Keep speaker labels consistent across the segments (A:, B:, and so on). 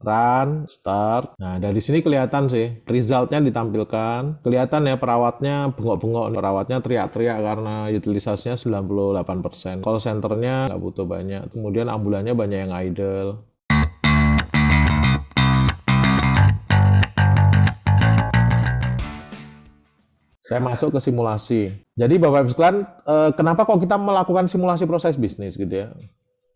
A: run, start. Nah, dari sini kelihatan sih, resultnya ditampilkan. Kelihatan ya perawatnya bengok-bengok, perawatnya teriak-teriak karena utilisasinya 98%. Call centernya nggak butuh banyak. Kemudian ambulannya banyak yang idle. Saya masuk ke simulasi. Jadi Bapak Ibu sekalian, kenapa kok kita melakukan simulasi proses bisnis gitu ya?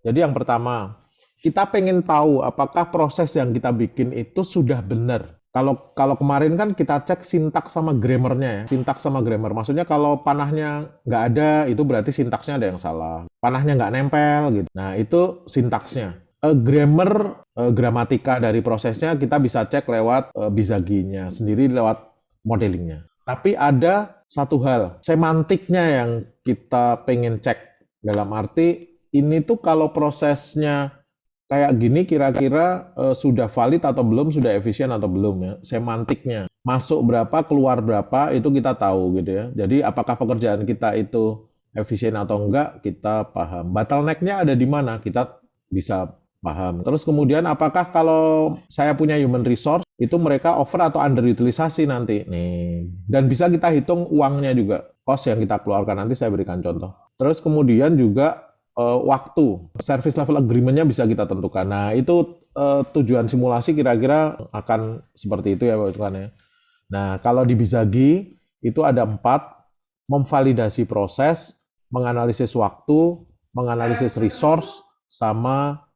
A: Jadi yang pertama, kita pengen tahu apakah proses yang kita bikin itu sudah benar. Kalau kemarin kan kita cek sintaks sama grammarnya ya. Sintaks sama grammar. Maksudnya kalau panahnya nggak ada, itu berarti sintaksnya ada yang salah. Panahnya nggak nempel gitu. Nah, itu sintaksnya. Grammar, gramatika dari prosesnya kita bisa cek lewat Bizaginya sendiri lewat modelingnya. Tapi ada satu hal, semantiknya yang kita pengen cek. Dalam arti, ini tuh kalau prosesnya kayak gini kira-kira sudah valid atau belum, sudah efisien atau belum ya, semantiknya. Masuk berapa, keluar berapa, itu kita tahu gitu ya. Jadi apakah pekerjaan kita itu efisien atau enggak, kita paham. Bottleneck-nya ada di mana, kita bisa paham. Terus kemudian apakah kalau saya punya human resource, itu mereka over atau underutilisasi nanti. Nih. Dan bisa kita hitung uangnya juga, cost yang kita keluarkan. Nanti saya berikan contoh. Terus kemudian juga waktu, service level agreement-nya bisa kita tentukan. Nah, itu tujuan simulasi kira-kira akan seperti itu ya Pak Tuan ya. Nah, kalau di Bizagi itu ada 4, memvalidasi proses, menganalisis waktu, menganalisis resource, sama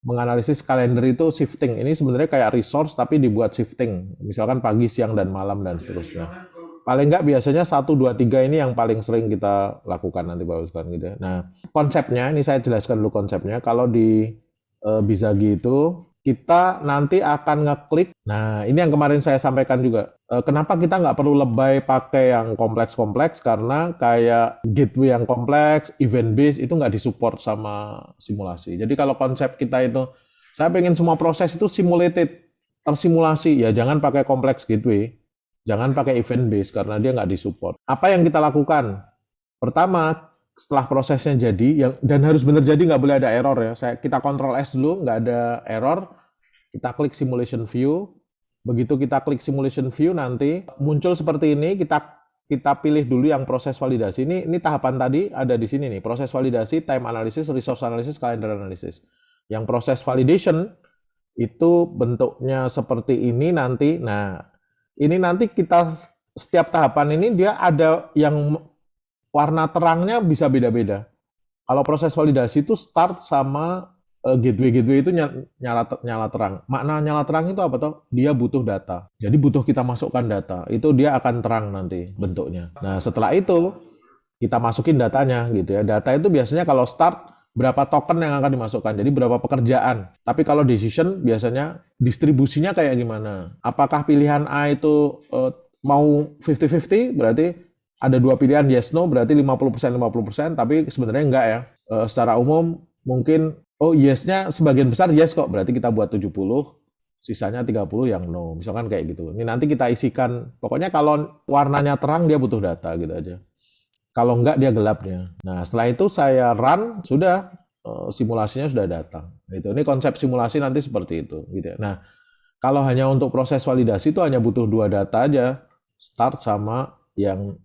A: menganalisis kalender itu shifting. Ini sebenarnya kayak resource tapi dibuat shifting. Misalkan pagi, siang, dan malam dan seterusnya. Paling nggak biasanya 1, 2, 3 ini yang paling sering kita lakukan nanti Pak Ustadz gitu ya. Nah, konsepnya, ini saya jelaskan dulu konsepnya. Kalau di Bizagi itu, kita nanti akan ngeklik. Nah, ini yang kemarin saya sampaikan juga. Kenapa kita nggak perlu lebay pakai yang kompleks-kompleks? Karena kayak gateway yang kompleks, event base itu nggak disupport sama simulasi. Jadi kalau konsep kita itu, saya pengen semua proses itu simulated, tersimulasi. Ya jangan pakai kompleks gateway, jangan pakai event base karena dia nggak disupport. Apa yang kita lakukan? Pertama, setelah prosesnya jadi, dan harus benar jadi, nggak boleh ada error ya. Kita kontrol S dulu, nggak ada error. Kita klik simulation view. Begitu kita klik simulation view nanti muncul seperti ini. Kita pilih dulu yang proses validasi. Ini tahapan tadi ada di sini nih. Proses validasi, time analysis, resource analysis, calendar analysis. Yang proses validation itu bentuknya seperti ini nanti. Nah, ini nanti kita setiap tahapan ini dia ada yang warna terangnya bisa beda-beda. Kalau proses validasi itu start sama gateway itu nyala terang. Makna nyala terang itu apa toh? Dia butuh data. Jadi butuh kita masukkan data. Itu dia akan terang nanti bentuknya. Nah, setelah itu kita masukin datanya gitu ya. Data itu biasanya kalau start berapa token yang akan dimasukkan. Jadi berapa pekerjaan. Tapi kalau decision biasanya distribusinya kayak gimana? Apakah pilihan A itu mau 50-50 berarti ada 2 pilihan yes no berarti 50% 50%, tapi sebenarnya enggak ya. Secara umum mungkin yes-nya sebagian besar yes kok, berarti kita buat 70, sisanya 30 yang no. Misalkan kayak gitu. Ini nanti kita isikan. Pokoknya kalau warnanya terang dia butuh data gitu aja. Kalau enggak dia gelapnya. Nah, setelah itu saya run, sudah simulasinya sudah datang. Gitu. Ini konsep simulasi nanti seperti itu gitu ya. Nah, kalau hanya untuk proses validasi itu hanya butuh 2 data aja, start sama yang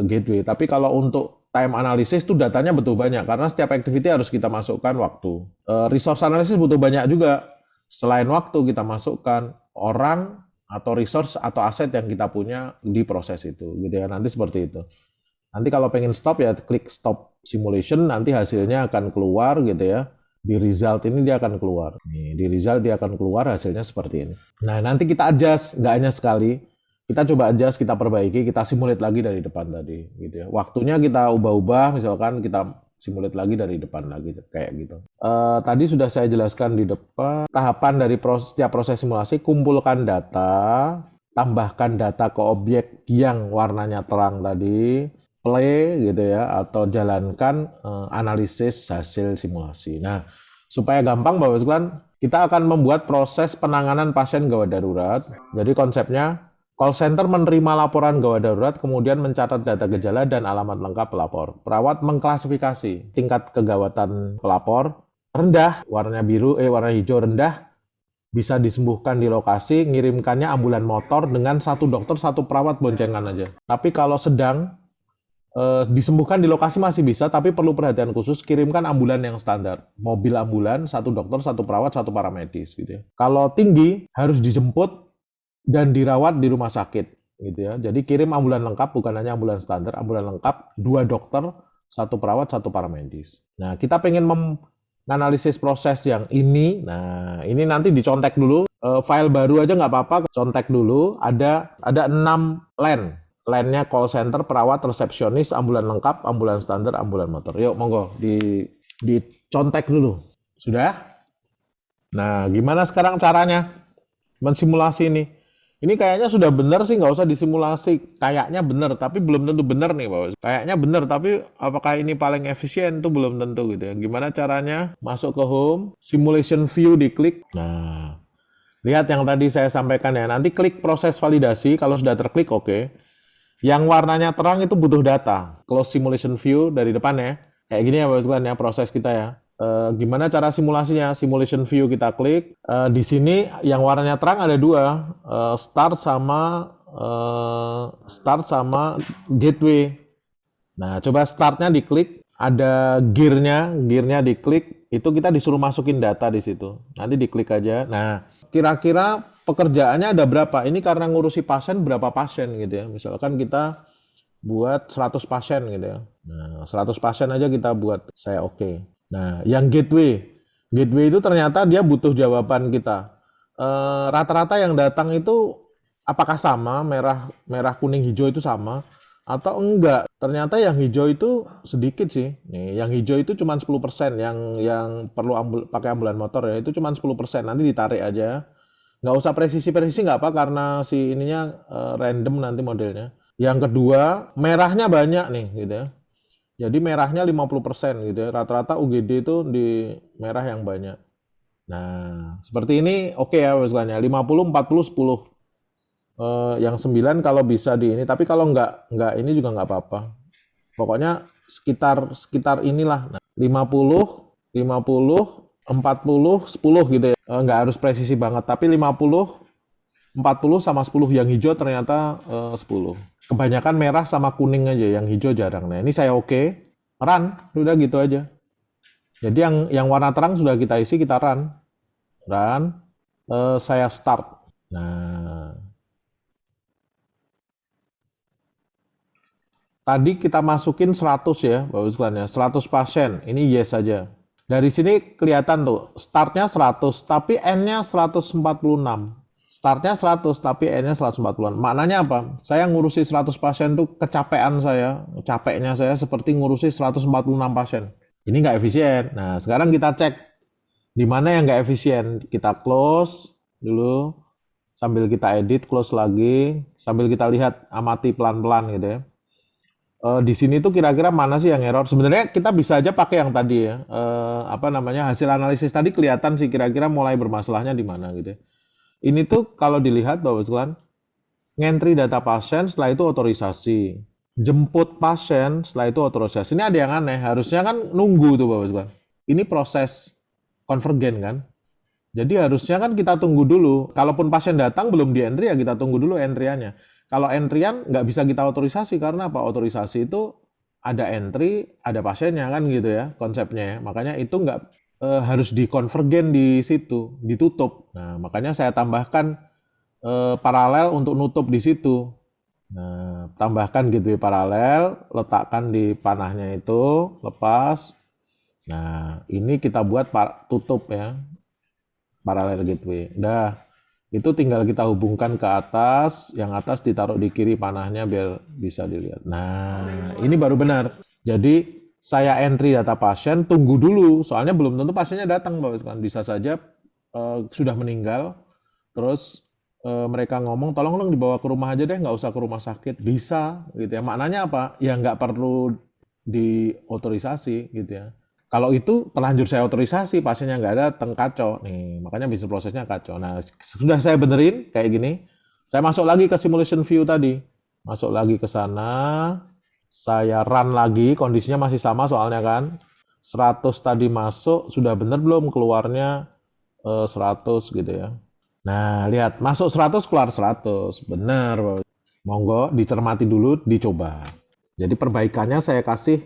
A: gateway. Tapi kalau untuk time analysis itu datanya butuh banyak karena setiap activity harus kita masukkan waktu. Resource analysis butuh banyak juga. Selain waktu kita masukkan orang atau resource atau aset yang kita punya di proses itu gitu ya. Nanti seperti itu. Nanti kalau pengen stop ya klik stop simulation, nanti hasilnya akan keluar gitu ya. Di result ini dia akan keluar. Nih, di result dia akan keluar hasilnya seperti ini. Nah, nanti kita adjust, nggak hanya sekali. Kita coba adjust, kita perbaiki, kita simulate lagi dari depan tadi gitu ya. Waktunya kita ubah-ubah, misalkan kita simulate lagi dari depan lagi kayak gitu. Tadi sudah saya jelaskan di depan tahapan dari setiap proses simulasi. Kumpulkan data, tambahkan data ke objek yang warnanya terang tadi, play gitu ya, atau jalankan analisis hasil simulasi. Nah, supaya gampang Bapak sekalian, kita akan membuat proses penanganan pasien gawat darurat. Jadi konsepnya call center menerima laporan gawat darurat, kemudian mencatat data gejala dan alamat lengkap pelapor. Perawat mengklasifikasi tingkat kegawatan pelapor, rendah, warna biru, warna hijau rendah, bisa disembuhkan di lokasi, ngirimkannya ambulan motor dengan satu dokter, satu perawat boncengan aja. Tapi kalau sedang disembuhkan di lokasi masih bisa, tapi perlu perhatian khusus, kirimkan ambulan yang standar. Mobil ambulan, satu dokter, satu perawat, satu paramedis gitu ya. Kalau tinggi, harus dijemput dan dirawat di rumah sakit gitu ya. Jadi kirim ambulan lengkap, bukan hanya ambulan standar, ambulan lengkap, 2 dokter, satu perawat, satu paramedis. Nah, kita pengen menganalisis proses yang ini. Nah, ini nanti dicontek dulu. File baru aja nggak apa-apa, contek dulu. Ada 6 line. Line-nya call center, perawat, resepsionis, ambulan lengkap, ambulan standar, ambulan motor. Yuk, monggo dicontek dulu. Sudah? Nah, gimana sekarang caranya mensimulasi ini? Ini kayaknya sudah benar sih, nggak usah disimulasi. Kayaknya benar, tapi belum tentu benar nih, Pak. Kayaknya benar, tapi apakah ini paling efisien? Itu belum tentu gitu ya. Gimana caranya? Masuk ke home, simulation view diklik. Nah, lihat yang tadi saya sampaikan ya. Nanti klik proses validasi, kalau sudah terklik oke. Yang warnanya terang itu butuh data. Close simulation view dari depan ya. Kayak gini ya Bapak sekalian ya, proses kita ya. Gimana cara simulasinya? Simulation view kita klik. Di sini yang warnanya terang ada 2, start sama gateway. Nah, coba startnya diklik, ada gearnya diklik, itu kita disuruh masukin data di situ. Nanti diklik aja. Nah, kira-kira pekerjaannya ada berapa? Ini karena ngurusi pasien, berapa pasien gitu ya. Misalkan kita buat 100 pasien gitu ya. Nah, 100 pasien aja kita buat, saya oke. Nah, yang gateway itu ternyata dia butuh jawaban kita. Rata-rata yang datang itu apakah sama, merah, kuning, hijau itu sama atau enggak? Ternyata yang hijau itu sedikit sih. Nih, yang hijau itu cuma 10%, yang perlu pakai ambulan motor ya, itu cuma 10%. Nanti ditarik aja. Nggak usah presisi nggak apa, karena si ininya random nanti modelnya. Yang kedua, merahnya banyak nih gitu ya. Jadi merahnya 50% gitu ya. Rata-rata UGD itu di merah yang banyak. Nah, seperti ini oke ya istilahnya. 50, 40, 10. Yang 9 kalau bisa di ini, tapi kalau nggak ini juga nggak apa-apa. Pokoknya sekitar inilah. Nah, 50, 40, 10 gitu ya. Nggak harus presisi banget, tapi 50, 40 sama 10. Yang hijau ternyata 10. Kebanyakan merah sama kuning aja, yang hijau jarang. Nah, ini saya oke. Run, udah gitu aja. Jadi yang warna terang sudah kita isi, kita run. Saya start. Nah, tadi kita masukin 100 ya, Bapak sekalian ya. 100 pasien. Ini yes saja. Dari sini kelihatan tuh, startnya 100, tapi N-nya 146. Startnya 100, tapi N-nya 140-an. Maknanya apa? Saya ngurusi 100 pasien tuh kecapean saya, capeknya saya seperti ngurusi 146 pasien. Ini nggak efisien. Nah, sekarang kita cek di mana yang nggak efisien. Kita close dulu, sambil kita edit, close lagi, sambil kita lihat, amati pelan-pelan gitu ya. Di sini tuh kira-kira mana sih yang error? Sebenarnya kita bisa aja pakai yang tadi ya. Hasil analisis tadi kelihatan sih kira-kira mulai bermasalahnya di mana gitu ya. Ini tuh kalau dilihat Bapak sekalian, ngentri data pasien, setelah itu otorisasi. Jemput pasien, setelah itu otorisasi. Ini ada yang aneh, harusnya kan nunggu tuh Bapak sekalian. Ini proses konvergen kan. Jadi harusnya kan kita tunggu dulu. Kalaupun pasien datang belum di entry ya kita tunggu dulu entriannya. Kalau entrian nggak bisa kita otorisasi karena apa? Otorisasi itu ada entry, ada pasiennya kan gitu ya konsepnya ya. Makanya itu nggak harus dikonvergen di situ, ditutup. Nah, makanya saya tambahkan paralel untuk nutup di situ. Nah, tambahkan gitu ya paralel, letakkan di panahnya itu, lepas. Nah, ini kita buat tutup ya, paralel gateway. Udah, itu tinggal kita hubungkan ke atas, yang atas ditaruh di kiri panahnya biar bisa dilihat. Nah, ini baru benar. Jadi saya entry data pasien, tunggu dulu, soalnya belum tentu pasiennya datang, Bapak sekalian. Bisa saja sudah meninggal, terus mereka ngomong, tolong dong dibawa ke rumah aja deh, nggak usah ke rumah sakit. Bisa, gitu ya. Maknanya apa? Ya nggak perlu diotorisasi, gitu ya. Kalau itu terlanjur saya otorisasi, pasiennya nggak ada, kacau. Nih, makanya bisnis prosesnya kacau. Nah, sudah saya benerin kayak gini, saya masuk lagi ke simulation view tadi. Masuk lagi ke sana, saya run lagi, kondisinya masih sama soalnya kan. 100 tadi masuk, sudah bener belum keluarnya 100 gitu ya. Nah, lihat masuk 100 keluar 100. Benar, Pak. Monggo dicermati dulu, dicoba. Jadi perbaikannya saya kasih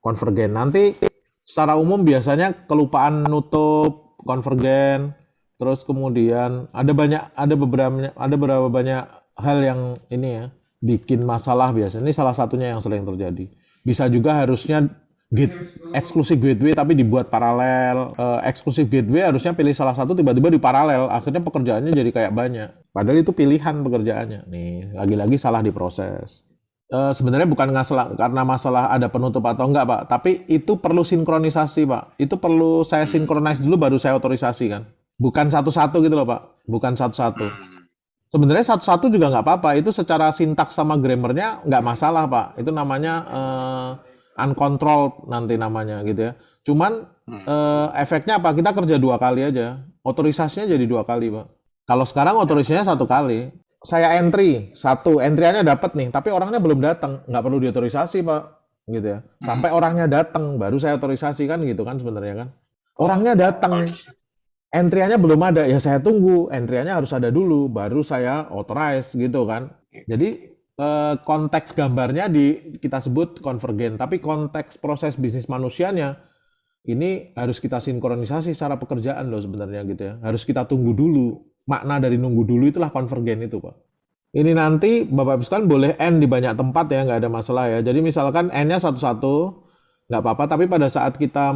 A: konvergen. Nanti secara umum biasanya kelupaan nutup konvergen, terus kemudian ada beberapa banyak hal yang ini ya bikin masalah biasanya. Ini salah satunya yang sering terjadi. Bisa juga harusnya eksklusif gateway tapi dibuat paralel. Eksklusif gateway harusnya pilih salah satu, tiba-tiba di paralel. Akhirnya pekerjaannya jadi kayak banyak. Padahal itu pilihan pekerjaannya. Nih, lagi-lagi salah di proses. Sebenarnya bukan karena masalah ada penutup atau enggak, Pak. Tapi itu perlu sinkronisasi, Pak. Itu perlu saya sinkronize dulu baru saya otorisasi kan. Bukan satu-satu gitu loh, Pak. Bukan satu-satu. Sebenarnya satu-satu juga nggak apa-apa. Itu secara sintaks sama grammarnya nggak masalah, Pak. Itu namanya uncontrolled nanti namanya gitu ya. Cuman efeknya apa? Kita kerja 2 kali aja. Otorisasinya jadi 2 kali, Pak. Kalau sekarang otorisasinya 1 kali. Saya entry satu, entry-nya dapat nih, tapi orangnya belum datang, nggak perlu diotorisasi, Pak, gitu ya. Sampai orangnya datang, baru saya otorisasi kan, gitu kan sebenarnya kan. Orangnya datang, entry-nya belum ada, ya saya tunggu, entry-nya harus ada dulu, baru saya authorize gitu kan. Jadi konteks gambarnya kita sebut konvergen, tapi konteks proses bisnis manusianya ini harus kita sinkronisasi secara pekerjaan loh sebenarnya gitu ya. Harus kita tunggu dulu. Makna dari nunggu dulu itulah konvergen itu, Pak. Ini nanti Bapak Ibu sekalian boleh N di banyak tempat ya, nggak ada masalah ya. Jadi misalkan N-nya satu-satu, nggak apa-apa. Tapi pada saat kita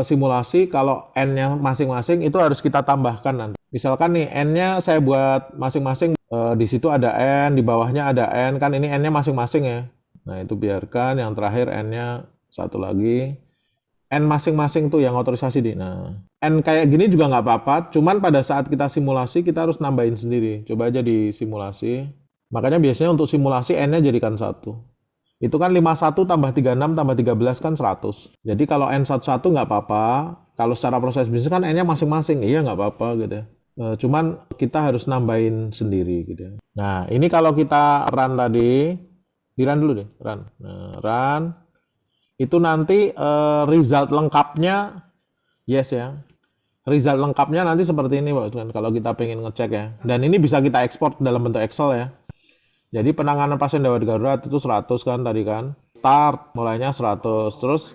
A: simulasi, kalau N-nya masing-masing itu harus kita tambahkan nanti. Misalkan nih N-nya saya buat masing-masing, di situ ada N, di bawahnya ada N, kan ini N-nya masing-masing ya. Nah itu biarkan, yang terakhir N-nya satu lagi. N masing-masing tuh yang otorisasi di. Nah, N kayak gini juga nggak apa-apa, cuman pada saat kita simulasi kita harus nambahin sendiri. Coba aja di simulasi. Makanya biasanya untuk simulasi N-nya jadikan 1. Itu kan 51 tambah 36 tambah 13 kan 100. Jadi kalau N11 nggak apa-apa, kalau secara proses bisnis kan N-nya masing-masing, iya nggak apa-apa gitu ya. Cuman kita harus nambahin sendiri gitu ya. Nah, ini kalau kita run tadi, di run dulu deh, run. Nah, run. Itu nanti result lengkapnya yes ya. Result lengkapnya nanti seperti ini, Pak, kalau kita pengen ngecek ya. Dan ini bisa kita ekspor dalam bentuk Excel ya. Jadi penanganan pasien dawet darurat itu 100 kan tadi kan. Start mulainya 100. Terus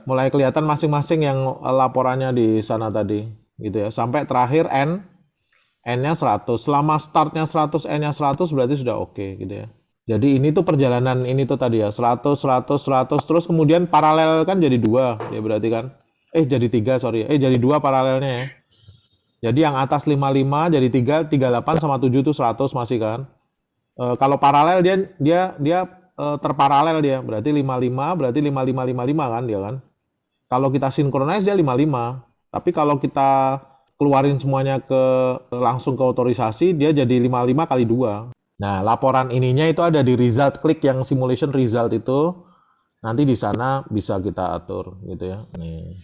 A: mulai kelihatan masing-masing yang laporannya di sana tadi gitu ya. Sampai terakhir N-nya 100. Selama startnya 100, N-nya 100 berarti sudah oke gitu ya. Jadi ini tuh perjalanan ini tuh tadi ya, 100, 100, 100, terus kemudian paralel kan jadi 2, ya berarti kan. Jadi 3, sorry. Jadi 2 paralelnya ya. Jadi yang atas 55 jadi 3, 38 sama 7 tuh 100 masih kan. Kalau paralel dia terparalel dia, berarti 55, berarti 55, 55 kan dia kan. Kalau kita synchronize dia 55. Tapi kalau kita keluarin semuanya langsung ke otorisasi, dia jadi 55 kali 2. Nah, laporan ininya itu ada di result, klik yang simulation result itu. Nanti di sana bisa kita atur gitu ya. Nih.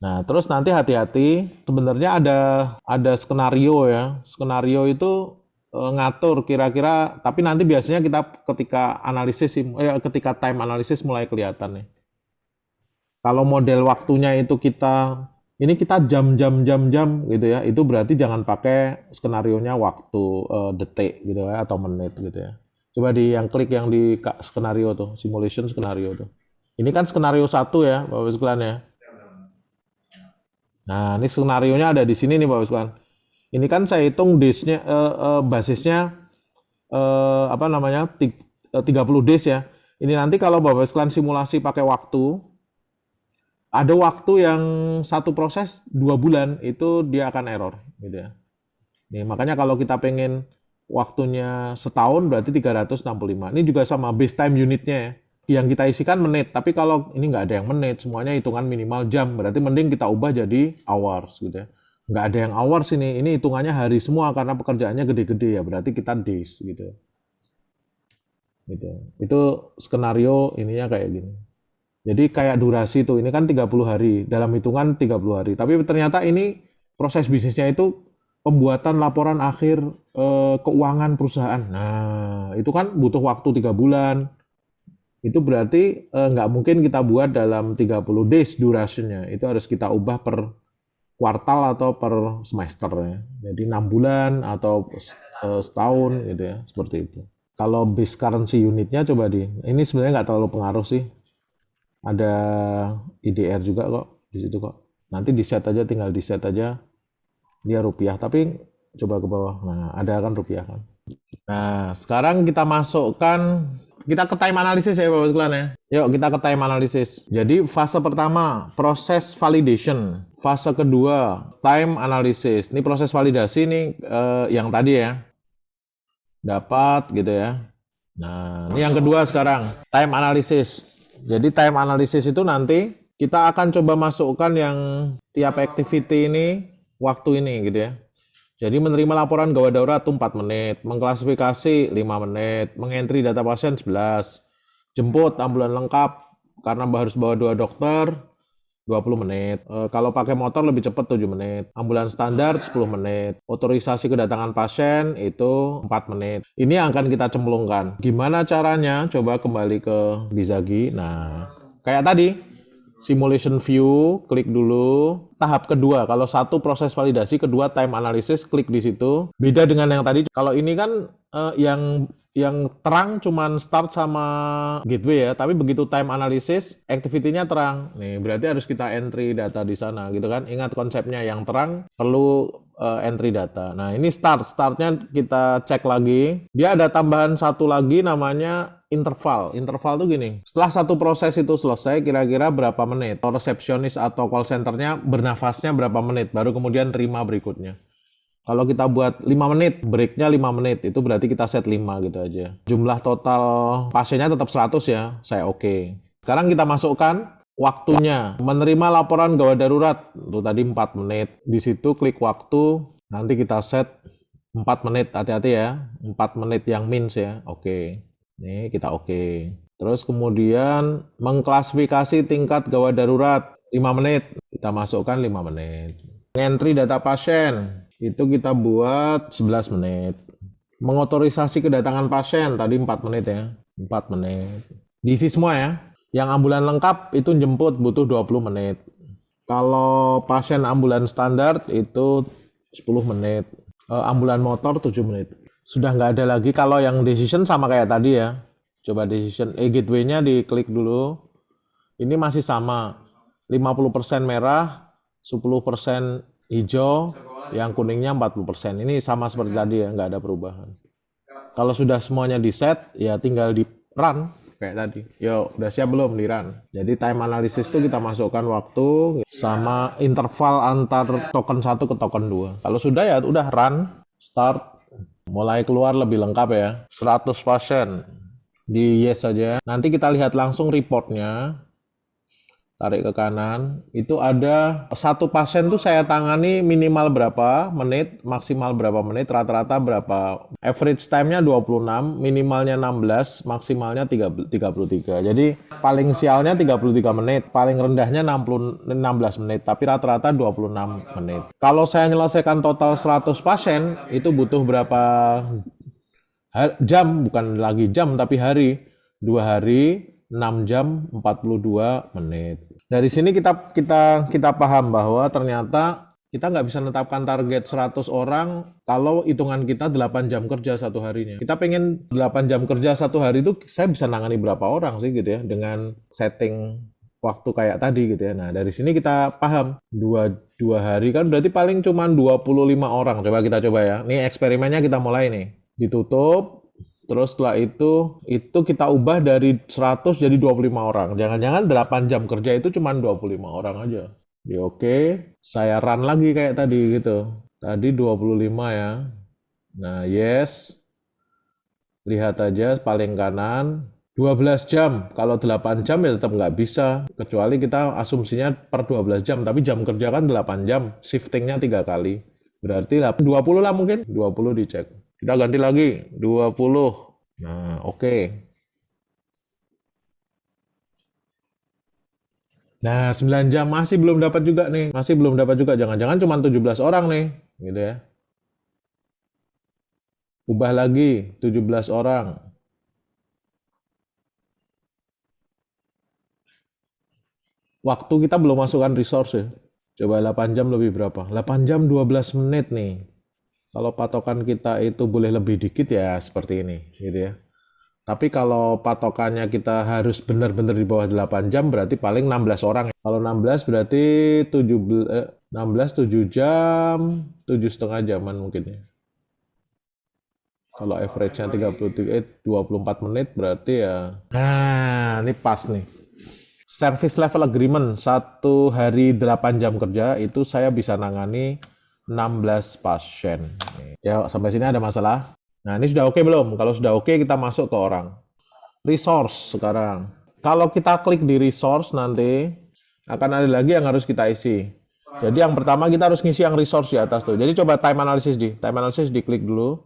A: Nah, terus nanti hati-hati, sebenarnya ada skenario ya. Skenario itu ngatur kira-kira, tapi nanti biasanya kita ketika ketika time analysis mulai kelihatan nih. Kalau model waktunya itu ini kita jam gitu ya, itu berarti jangan pakai skenarionya waktu detik gitu ya, atau menit gitu ya. Coba yang klik yang di skenario tuh, simulation skenario tuh. Ini kan skenario 1 ya, Bapak sekalian ya. Nah, ini skenarionya ada di sini nih, Bapak sekalian. Ini kan saya hitung days-nya, basisnya 30 days ya. Ini nanti kalau Bapak sekalian simulasi pakai waktu, ada waktu yang satu proses 2 bulan, itu dia akan error gitu ya. Nih, makanya kalau kita pengen waktunya setahun berarti 365. Ini juga sama base time unitnya ya. Yang kita isikan menit, tapi kalau ini nggak ada yang menit, semuanya hitungan minimal jam, berarti mending kita ubah jadi hours gitu ya. Nggak ada yang hours ini hitungannya hari semua karena pekerjaannya gede-gede ya, berarti kita days gitu. Gitu. Itu skenario ininya kayak gini. Jadi kayak durasi tuh, ini kan 30 hari, dalam hitungan 30 hari. Tapi ternyata ini proses bisnisnya itu pembuatan laporan akhir keuangan perusahaan. Nah, itu kan butuh waktu 3 bulan. Itu berarti nggak mungkin kita buat dalam 30 days durasinya. Itu harus kita ubah per kuartal atau per semester ya. Jadi 6 bulan atau setahun gitu ya, seperti itu. Kalau base currency unitnya coba ini sebenarnya nggak terlalu pengaruh sih. Ada IDR juga kok di situ kok. Nanti di set aja, tinggal di set aja dia rupiah, tapi coba ke bawah. Nah, ada kan rupiah kan. Nah, sekarang kita masukkan, kita ke time analysis ya Bapak sekalian ya. Yuk kita ke time analysis. Jadi fase pertama, proses validation. Fase kedua, time analysis. Ini proses validasi nih yang tadi ya. Dapat gitu ya. Nah, ini yang kedua sekarang, time analysis. Jadi time analysis itu nanti kita akan coba masukkan yang tiap activity ini waktu ini gitu ya. Jadi menerima laporan gawat darurat itu 4 menit, mengklasifikasi 5 menit, mengentry data pasien 11, jemput ambulan lengkap karena harus bawa 2 dokter 20 menit. Kalau pakai motor lebih cepat 7 menit. Ambulan standar 10 menit. Otorisasi kedatangan pasien itu 4 menit. Ini yang akan kita cemplungkan. Gimana caranya? Coba kembali ke Bizagi. Nah, kayak tadi, simulation view, klik dulu. Tahap kedua, kalau satu proses validasi, kedua time analysis, klik di situ. Beda dengan yang tadi. Kalau ini kan yang terang cuman start sama gateway ya, tapi begitu time analysis, activity-nya terang. Nih, berarti harus kita entry data di sana gitu kan. Ingat konsepnya, yang terang perlu entry data. Nah, ini startnya kita cek lagi. Dia ada tambahan satu lagi namanya interval. Interval tuh gini, setelah satu proses itu selesai, kira-kira berapa menit? Atau resepsionis atau call centernya bernafasnya berapa menit, baru kemudian terima berikutnya. Kalau kita buat 5 menit, breaknya 5 menit, itu berarti kita set 5 gitu aja. Jumlah total pasiennya tetap 100 ya, saya oke. Sekarang kita masukkan waktunya. Menerima laporan gawat darurat, itu tadi 4 menit. Di situ klik waktu, nanti kita set 4 menit, hati-hati ya. 4 menit yang means ya, oke. Nih kita oke. Terus kemudian mengklasifikasi tingkat gawat darurat, 5 menit. Kita masukkan 5 menit. Entry data pasien, itu kita buat 11 menit. Mengotorisasi kedatangan pasien tadi 4 menit ya. 4 menit. Diisi semua ya. Yang ambulan lengkap itu jemput butuh 20 menit. Kalau pasien ambulan standar itu 10 menit. Ambulan motor 7 menit. Sudah nggak ada lagi. Kalau yang decision sama kayak tadi ya. Coba decision gateway-nya diklik dulu. Ini masih sama. 50% merah, 10% hijau, yang kuningnya 40%. Ini sama seperti tadi ya, nggak ada perubahan. Kalau sudah semuanya di set, ya tinggal di run kayak tadi. Yo, udah siap belum di run? Jadi time analysis itu kita masukkan waktu sama interval antar token 1 ke token 2. Kalau sudah ya udah run, start, mulai keluar lebih lengkap ya. 100 pasien di yes saja. Nanti kita lihat langsung reportnya. Tarik ke kanan, itu ada satu pasien tuh saya tangani minimal berapa menit, maksimal berapa menit, rata-rata berapa. Average time-nya 26, minimalnya 16, maksimalnya 33. Jadi paling sialnya 33 menit, paling rendahnya 16 menit, tapi rata-rata 26 menit. Kalau saya menyelesaikan total 100 pasien, itu butuh berapa jam, bukan lagi jam tapi hari. 2 hari, 6 jam, 42 menit. Dari sini kita paham bahwa ternyata kita nggak bisa menetapkan target 100 orang kalau hitungan kita 8 jam kerja satu harinya. Kita pengen 8 jam kerja satu hari itu saya bisa nangani berapa orang sih gitu ya dengan setting waktu kayak tadi gitu ya. Nah, dari sini kita paham dua hari kan berarti paling cuma 25 orang. Coba kita coba ya. Nih eksperimennya kita mulai nih. Ditutup. Terus setelah itu kita ubah dari 100 jadi 25 orang. Jangan-jangan 8 jam kerja itu cuma 25 orang aja. Ya oke, saya run lagi kayak tadi gitu. Tadi 25 ya. Nah, yes. Lihat aja paling kanan. 12 jam. Kalau 8 jam ya tetap nggak bisa. Kecuali kita asumsinya per 12 jam. Tapi jam kerja kan 8 jam. Shiftingnya 3 kali. Berarti 20 lah mungkin. 20 dicek. Kita ganti lagi, 20. Nah, oke. Nah, 9 jam masih belum dapat juga nih. Masih belum dapat juga. Jangan-jangan cuma 17 orang nih. Gitu ya. Ubah lagi, 17 orang. Waktu kita belum masukkan resource ya. Coba 8 jam lebih berapa? 8 jam 12 menit nih. Kalau patokan kita itu boleh lebih dikit ya seperti ini, gitu ya. Tapi kalau patokannya kita harus benar-benar di bawah 8 jam berarti paling 16 orang. Kalau 16 berarti 16 7 jam, 7,5 jaman mungkin ya. Kalau average-nya 24 menit berarti ya. Nah, ini pas nih. Service level agreement 1 hari 8 jam kerja itu saya bisa nangani 16 pasien. Ya, sampai sini ada masalah? Nah, ini sudah oke belum? Kalau sudah oke, kita masuk ke orang. Resource sekarang. Kalau kita klik di resource nanti akan ada lagi yang harus kita isi. Jadi yang pertama kita harus ngisi yang resource di atas tuh. Jadi coba time analysis diklik dulu.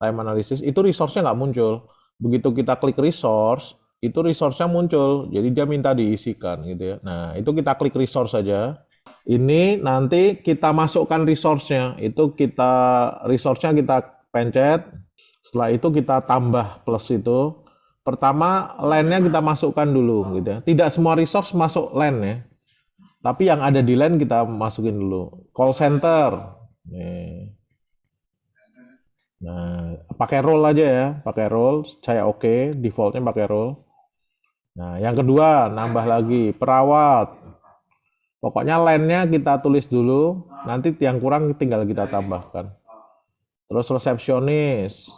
A: Time analysis itu resource-nya nggak muncul. Begitu kita klik resource, itu resource-nya muncul. Jadi dia minta diisikan gitu ya. Nah, itu kita klik resource saja. Ini nanti kita masukkan resource-nya. Itu resource-nya kita pencet. Setelah itu kita tambah plus itu. Pertama line-nya kita masukkan dulu gitu ya. Tidak semua resource masuk line ya. Tapi yang ada di line kita masukin dulu. Call center. Nih. Nah, pakai role aja ya, pakai role. Saya oke, defaultnya pakai role. Nah, yang kedua nambah lagi perawat. Pokoknya line-nya kita tulis dulu, nanti yang kurang tinggal kita tambahkan. Terus resepsionis.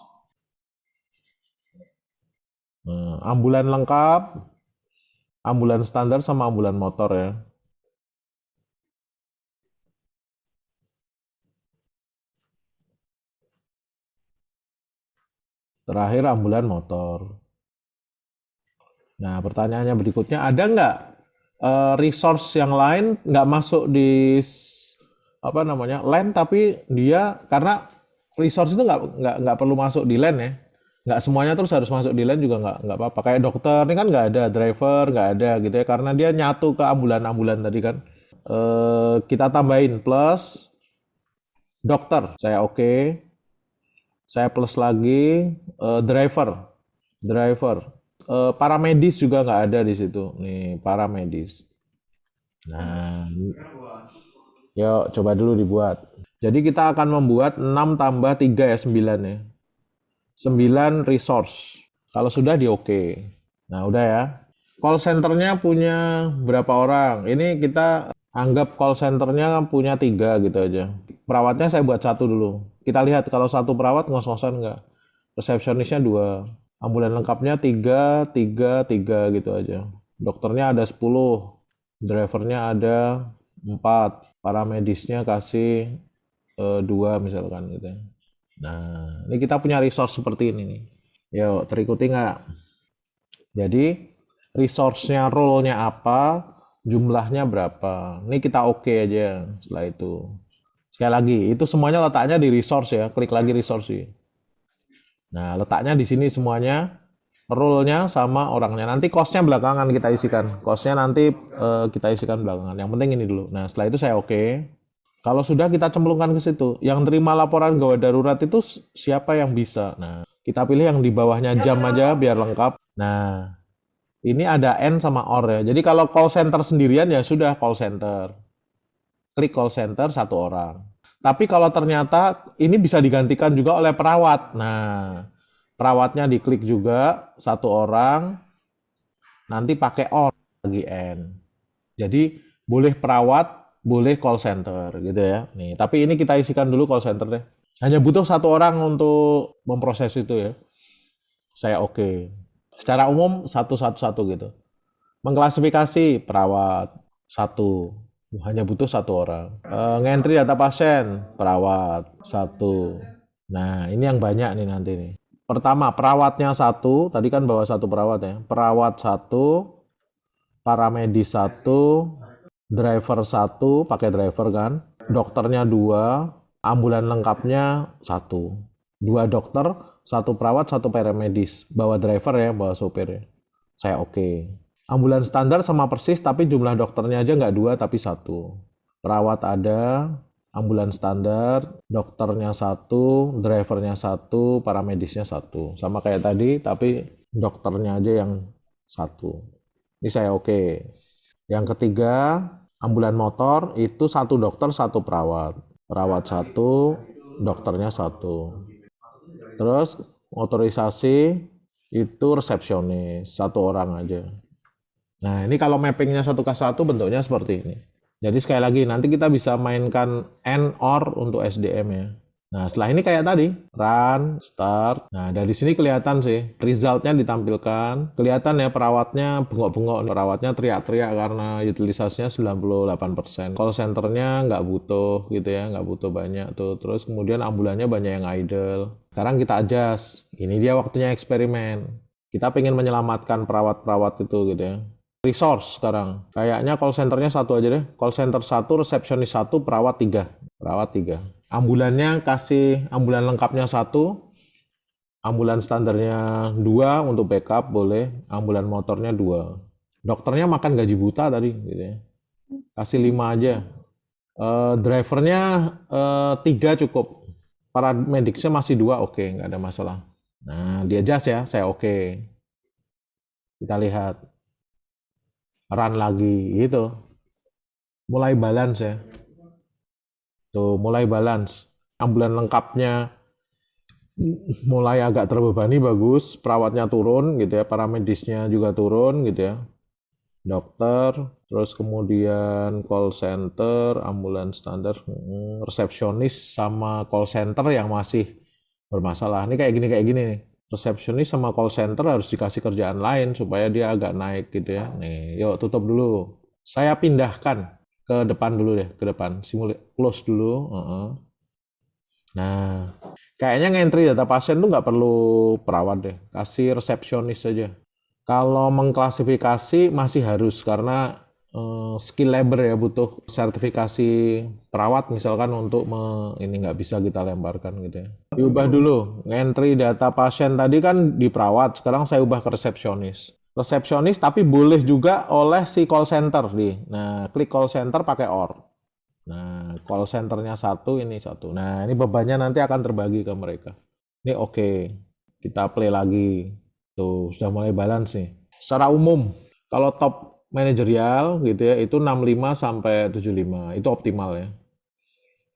A: Nah, ambulan lengkap, ambulan standar sama ambulan motor ya. Terakhir ambulan motor. Nah, pertanyaannya berikutnya, ada nggak resource yang lain nggak masuk di apa namanya line, tapi dia karena resource itu nggak perlu masuk di line ya, nggak semuanya terus harus masuk di line juga nggak apa-apa. Kayak dokter ini kan nggak ada, driver nggak ada gitu ya, karena dia nyatu ke ambulan tadi kan. Kita tambahin plus dokter, saya oke. Saya plus lagi driver. Paramedis juga nggak ada di situ. Nih, paramedis. Nah, yuk coba dulu dibuat. Jadi kita akan membuat 6 tambah 3 ya, 9 ya. 9 resource. Kalau sudah di oke. Nah, udah ya. Call centernya punya berapa orang? Ini kita anggap call centernya punya 3 gitu aja. Perawatnya saya buat 1 dulu. Kita lihat kalau 1 perawat ngos-ngosan nggak. Resepsionisnya 2. Ambulan lengkapnya 3, 3, 3 gitu aja. Dokternya ada 10. Drivernya ada 4. Paramedisnya kasih 2 misalkan gitu ya. Nah, ini kita punya resource seperti ini nih. Yuk, terikuti nggak? Jadi, resource-nya, role-nya apa, jumlahnya berapa. Ini kita oke aja setelah itu. Sekali lagi, itu semuanya letaknya di resource ya. Klik lagi resource. Nah, letaknya di sini semuanya, role-nya sama orangnya. Nanti cost-nya belakangan kita isikan. Cost-nya nanti kita isikan belakangan. Yang penting ini dulu. Nah, setelah itu saya oke. Kalau sudah kita cemplungkan ke situ. Yang terima laporan gawat darurat itu siapa yang bisa. Nah, kita pilih yang di bawahnya jam aja biar lengkap. Nah, ini ada N sama OR ya. Jadi kalau call center sendirian ya sudah call center. Klik call center 1 orang. Tapi kalau ternyata ini bisa digantikan juga oleh perawat. Nah, perawatnya diklik juga 1 orang. Nanti pakai OR lagi N. Jadi boleh perawat, boleh call center gitu ya. Nih, tapi ini kita isikan dulu call center deh. Hanya butuh 1 orang untuk memproses itu ya. Saya oke. Secara umum 1 gitu. Mengklasifikasi perawat 1. Hanya butuh 1 orang. Ngentri data pasien perawat 1. Nah, ini yang banyak nih nanti nih. Pertama, perawatnya 1. Tadi kan bawa 1 perawat ya. Perawat 1, paramedis 1, driver 1, pakai driver kan. Dokternya 2, ambulan lengkapnya 1. 2 dokter, 1 perawat, 1 paramedis. Bawa driver ya, bawa sopir ya. Saya oke. Ambulan standar sama persis, tapi jumlah dokternya aja nggak 2, tapi 1. Perawat ada, ambulan standar, dokternya 1, drivernya 1, paramedisnya 1. Sama kayak tadi, tapi dokternya aja yang 1. Ini saya oke. Yang ketiga, Ambulan motor itu satu dokter satu perawat, perawat satu, dokternya satu. Terus otorisasi itu resepsionis satu orang aja. Nah ini kalau mappingnya satu ke satu bentuknya seperti ini. Jadi sekali lagi nanti kita bisa mainkan and or untuk SDM ya. Nah setelah ini kayak tadi, run, start. Nah dari sini kelihatan sih, resultnya ditampilkan. Kelihatan ya perawatnya bengok-bengok, perawatnya teriak-teriak karena utilisasinya 98%. Call centernya nggak butuh gitu ya, nggak butuh banyak tuh. Terus kemudian ambulannya banyak yang idle. Sekarang kita adjust, ini dia waktunya eksperimen. Kita pengen menyelamatkan perawat-perawat itu gitu ya. Resource sekarang, kayaknya call centernya satu aja deh. Call center satu, resepsionis satu, perawat tiga. Perawat tiga. Ambulannya kasih ambulan lengkapnya satu, ambulan standarnya dua untuk backup boleh, ambulan motornya dua. Dokternya makan gaji buta tadi, gitu ya. Kasih lima aja. Drivernya tiga cukup. Para mediknya masih dua, oke, nggak ada masalah. Nah, dia adjust ya, saya oke. Kita lihat, run lagi, gitu. Mulai balance ya. Tuh, mulai balance. Ambulan lengkapnya mulai agak terbebani bagus, perawatnya turun gitu ya, para medisnya juga turun gitu ya. Dokter, terus kemudian call center, ambulans standar, resepsionis sama call center yang masih bermasalah. Ini kayak gini nih. Resepsionis sama call center harus dikasih kerjaan lain supaya dia agak naik gitu ya. Nih, yuk tutup dulu. Saya pindahkan ke depan dulu deh, ke depan. Close dulu. Nah, kayaknya ngentri data pasien tuh nggak perlu perawat deh, kasih resepsionis saja. Kalau mengklasifikasi masih harus karena skill labor ya butuh sertifikasi perawat misalkan untuk ini nggak bisa kita lemparkan gitu ya. Diubah dulu, ngentri data pasien tadi kan di perawat, sekarang saya ubah ke resepsionis. Resepsionis tapi boleh juga oleh si call center nih. Nah, klik call center pakai OR. Nah, call centernya satu, ini satu. Nah, ini bebannya nanti akan terbagi ke mereka. Ini oke. Kita play lagi. Tuh, sudah mulai balance nih. Secara umum, kalau top manajerial gitu ya, itu 65 sampai 75. Itu optimal ya.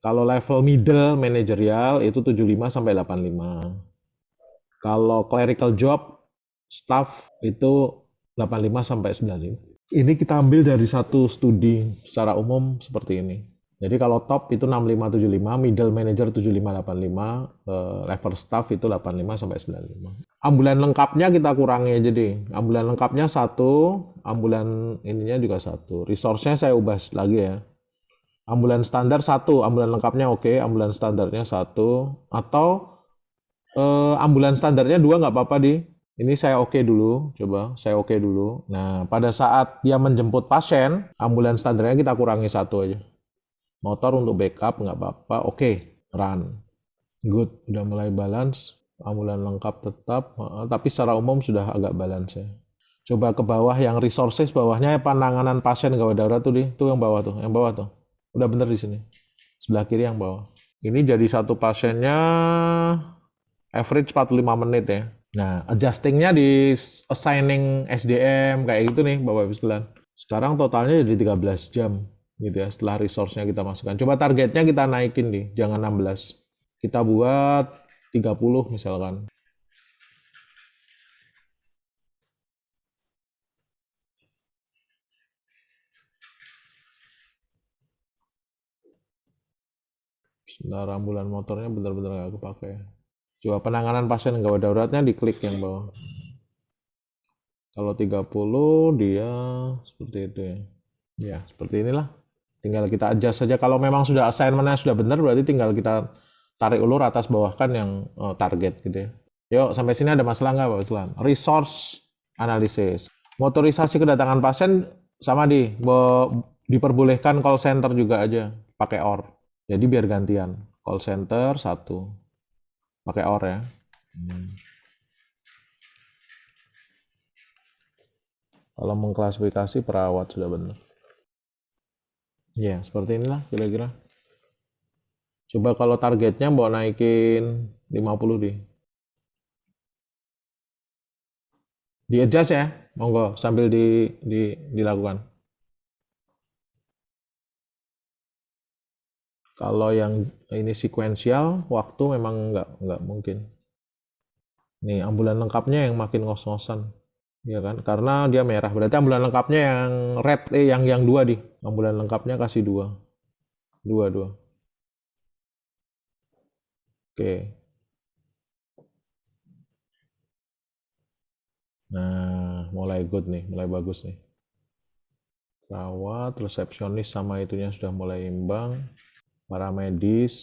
A: Kalau level middle manajerial itu 75 sampai 85. Kalau clerical job, staff itu 85 sampai 95. Ini kita ambil dari satu studi secara umum seperti ini. Jadi kalau top itu 65-75, middle manager 75-85, level staff itu 85 sampai 95. Ambulan lengkapnya kita kurangi aja deh. Ambulan lengkapnya satu, ambulan ininya juga satu. Resource-nya saya ubah lagi ya. Ambulan standar satu, ambulan lengkapnya oke, ambulan standarnya satu, atau ambulan standarnya dua nggak apa-apa di. Ini saya oke dulu, coba saya oke dulu. Nah, pada saat dia menjemput pasien, ambulan standarnya kita kurangi satu aja. Motor untuk backup nggak apa-apa, oke, run. Good, udah mulai balance, ambulan lengkap tetap, tapi secara umum sudah agak balance ya. Coba ke bawah yang resources, bawahnya penanganan pasien gawat darurat tuh tuh yang bawah tuh. Udah bener di sini. Sebelah kiri yang bawah. Ini jadi satu pasiennya average 45 menit ya. Nah, adjustingnya di assigning SDM kayak gitu nih Bapak Ibu sekalian. Sekarang totalnya jadi 13 jam gitu ya setelah resource-nya kita masukkan. Coba targetnya kita naikin nih, jangan 16. Kita buat 30 misalkan. Sebentar, ambulan motornya benar-benar nggak kepake. Coba penanganan pasien gawat daruratnya diklik yang bawah. Kalau 30 dia seperti itu ya. Ya, seperti inilah. Tinggal kita adjust saja. Kalau memang sudah assignment-nya sudah benar, berarti tinggal kita tarik ulur atas bawah kan yang target gitu ya. Yuk, sampai sini ada masalah nggak Pak Uslan? Resource analysis. Motorisasi kedatangan pasien sama diperbolehkan call center juga aja pakai OR. Jadi biar gantian. Call center satu. Pakai OR ya. Kalau mengklasifikasi perawat sudah benar. Ya, seperti inilah kira-kira. Coba kalau targetnya mau naikin 50 deh. Di adjust ya, monggo sambil dilakukan. Kalau yang ini sekuensial, waktu memang nggak mungkin. Nih, ambulan lengkapnya yang makin ngos-ngosan. Ya kan? Karena dia merah. Berarti ambulan lengkapnya yang red, yang dua di. Ambulan lengkapnya kasih dua. Dua, dua. Oke. Nah, mulai good nih, mulai bagus nih. Perawat, resepsionis sama itunya sudah mulai imbang. Paramedis,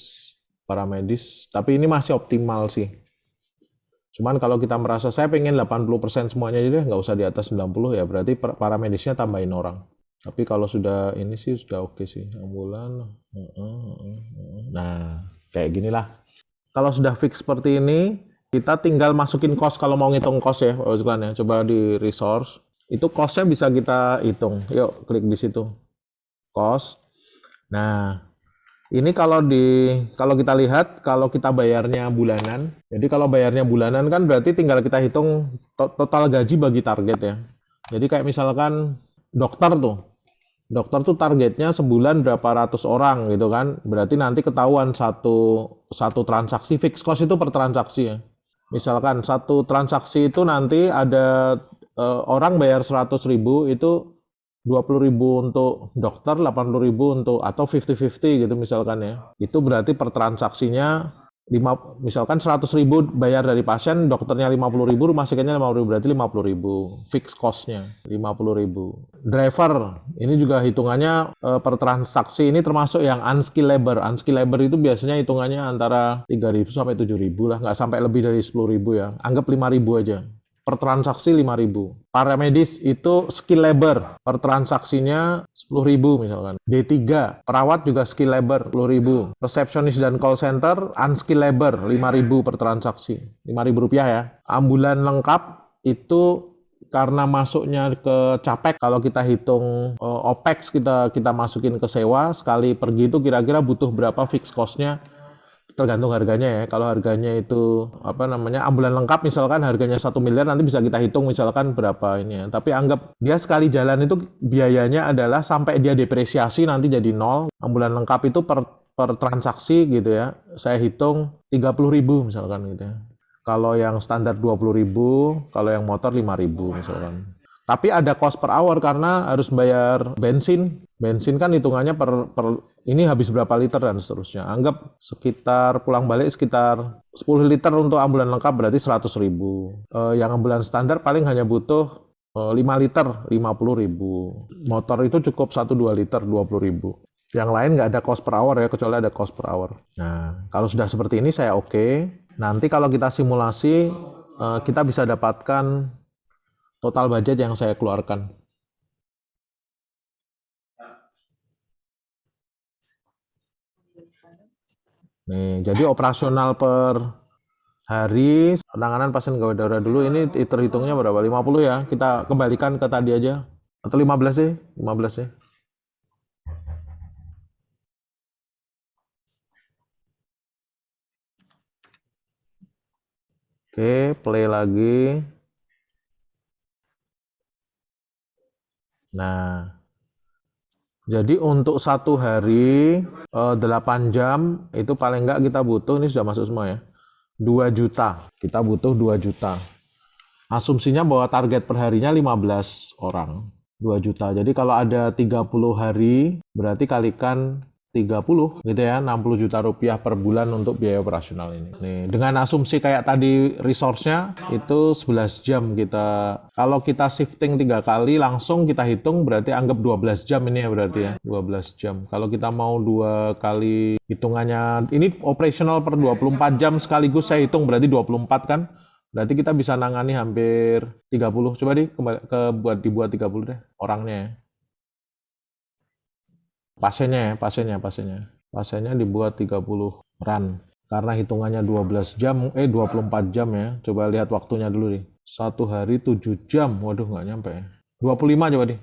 A: paramedis. Tapi ini masih optimal sih. Cuman kalau kita merasa saya pengen 80% semuanya jadi nggak usah di atas 90 ya berarti paramedisnya tambahin orang. Tapi kalau sudah ini sih sudah oke sih. Ambulan. Nah, kayak ginilah. Kalau sudah fix seperti ini, kita tinggal masukin cost kalau mau ngitung cost ya, Pak Uzlan ya. Coba di resource. Itu costnya bisa kita hitung. Yuk, klik di situ. Cost. Nah, ini kalau kita lihat kalau kita bayarnya bulanan. Jadi kalau bayarnya bulanan kan berarti tinggal kita hitung total gaji bagi target ya. Jadi kayak misalkan dokter tuh. Dokter tuh targetnya sebulan berapa ratus orang gitu kan. Berarti nanti ketahuan satu transaksi fix cost itu per transaksi ya. Misalkan satu transaksi itu nanti ada orang bayar 100.000 itu 20.000 untuk dokter, 80.000 untuk atau 50-50 gitu misalkan ya. Itu berarti per transaksinya misalkan 100.000 bayar dari pasien, dokternya 50.000, rumah sakitnya 50.000 berarti 50.000 fix costnya 50.000. Driver ini juga hitungannya per transaksi ini termasuk yang unskilled labor. Unskilled labor itu biasanya hitungannya antara 3.000 sampai 7.000 lah, nggak sampai lebih dari 10.000 ya. Anggap 5.000 aja per transaksi 5.000. Paramedis itu skill labor per transaksinya 10.000 misalkan. D3 perawat juga skill labor 10.000. Resepsionis dan call center unskill labor 5.000 per transaksi. 5.000 rupiah ya. Ambulan lengkap itu karena masuknya ke capek, kalau kita hitung OPEX kita masukin ke sewa sekali pergi itu kira-kira butuh berapa fix cost-nya, tergantung harganya ya. Kalau harganya itu apa namanya ambulan lengkap misalkan harganya 1 miliar, nanti bisa kita hitung misalkan berapa ini ya. Tapi anggap dia sekali jalan itu biayanya adalah sampai dia depresiasi nanti jadi nol. Ambulan lengkap itu per transaksi gitu ya. Saya hitung 30.000 misalkan gitu ya. Kalau yang standar 20.000, kalau yang motor 5.000 misalkan. Tapi ada cost per hour karena harus bayar bensin. Bensin kan hitungannya per ini habis berapa liter dan seterusnya. Anggap sekitar pulang balik sekitar 10 liter untuk ambulan lengkap berarti 100.000. Yang ambulan standar paling hanya butuh 5 liter 50.000. Motor itu cukup 1-2 liter 20.000. Yang lain nggak ada cost per hour ya, kecuali ada cost per hour. Nah, kalau sudah seperti ini saya oke. Nanti kalau kita simulasi, kita bisa dapatkan total budget yang saya keluarkan. Nih, jadi operasional per hari, penanganan pasien gawat darurat dulu, ini terhitungnya berapa? 50 ya? Kita kembalikan ke tadi aja. Atau 15 sih? 15 sih. Oke, play lagi. Nah, jadi untuk satu hari 8 jam itu paling enggak kita butuh, ini sudah masuk semua ya, 2 juta. Kita butuh 2 juta. Asumsinya bahwa target perharinya 15 orang. 2 juta. Jadi kalau ada 30 hari, berarti kalikan 30 gitu ya, 60 juta rupiah per bulan untuk biaya operasional ini. Nih, dengan asumsi kayak tadi resource-nya itu 11 jam kita. Kalau kita shifting 3 kali langsung kita hitung berarti anggap 12 jam ini ya berarti ya. 12 jam. Kalau kita mau 2 kali hitungannya, ini operasional per 24 jam sekaligus saya hitung berarti 24 kan. Berarti kita bisa nangani hampir 30. Coba deh dibuat 30 deh orangnya ya. Pasiennya dibuat 30 run. Karena hitungannya 12 jam, 24 jam ya. Coba lihat waktunya dulu nih. Satu hari 7 jam. Waduh, nggak nyampe ya. 25 coba deh.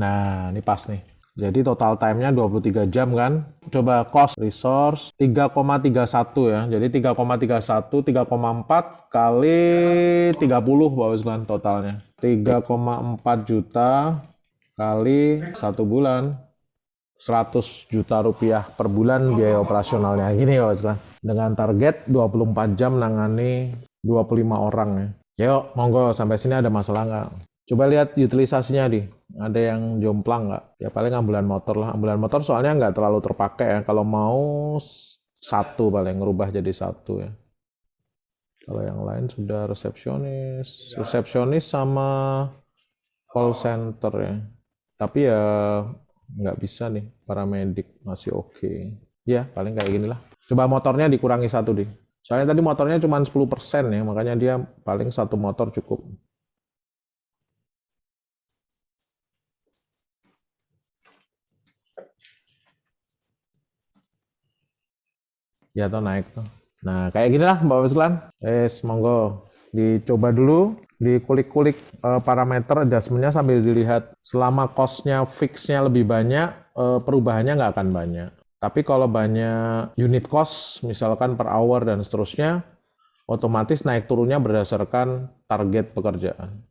A: Nah, ini pas nih. Jadi total time-nya 23 jam kan. Coba cost resource 3,31 ya. Jadi 3,31, 3,4 kali 30 Bapak sekalian totalnya. 3,4 juta kali 1 bulan. 100 juta rupiah per bulan biaya operasionalnya. Gini Bapak sekalian. Dengan target 24 jam nangani 25 orang ya. Yuk, monggo sampai sini ada masalah nggak? Coba lihat utilisasinya di, ada yang jomplang nggak? Ya paling ambulan motor lah. Ambulan motor soalnya nggak terlalu terpakai ya. Kalau mau satu paling ngerubah jadi satu ya. Kalau yang lain sudah resepsionis sama call center ya. Tapi ya nggak bisa nih, paramedik masih oke. Ya paling kayak gini lah. Coba motornya dikurangi satu deh. Soalnya tadi motornya cuma 10% ya, makanya dia paling satu motor cukup. Ya atau naik tuh. Nah kayak gini lah Bapak sekalian. Monggo dicoba dulu, dikulik-kulik parameter adjustmentnya sambil dilihat. Selama cost-nya fix-nya lebih banyak, perubahannya nggak akan banyak. Tapi kalau banyak unit cost, misalkan per hour dan seterusnya, otomatis naik turunnya berdasarkan target pekerjaan.